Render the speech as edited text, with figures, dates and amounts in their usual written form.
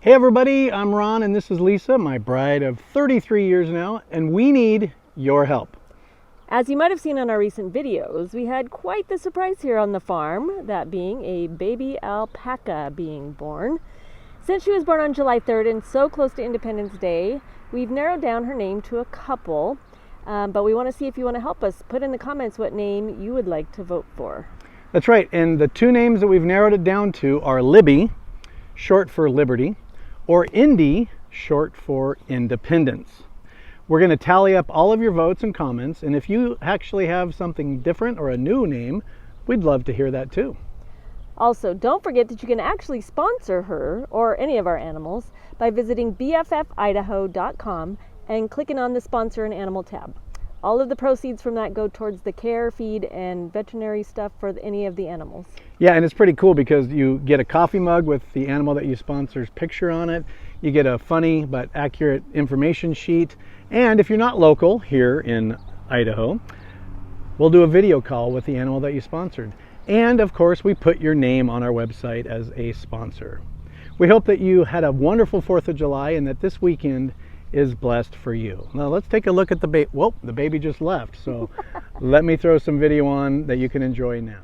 Hey everybody, I'm Ron and this is Lisa, my bride of 33 years now, and we need your help. As you might have seen on our recent videos, we had quite the surprise here on the farm, that being a baby alpaca being born. Since she was born on July 3rd and so close to Independence Day, we've narrowed down her name to a couple, but we want to see if you want to help us. Put in the comments what name you would like to vote for. That's right, and the two names that we've narrowed it down to are Libby, short for Liberty, or Indy, short for Independence. We're going to tally up all of your votes and comments, and if you actually have something different or a new name, we'd love to hear that too. Also, don't forget that you can actually sponsor her or any of our animals by visiting bffidaho.com and clicking on the Sponsor an Animal tab. All of the proceeds from that go towards the care, feed, and veterinary stuff for any of the animals. Yeah, and it's pretty cool because you get a coffee mug with the animal that you sponsor's picture on it. You get a funny but accurate information sheet. And if you're not local here in Idaho, we'll do a video call with the animal that you sponsored. And of course, we put your name on our website as a sponsor. We hope that you had a wonderful 4th of July and that this weekend is blessed for you. Now let's take a look at the baby. Whoa, the baby just left. So let me throw some video on that you can enjoy now.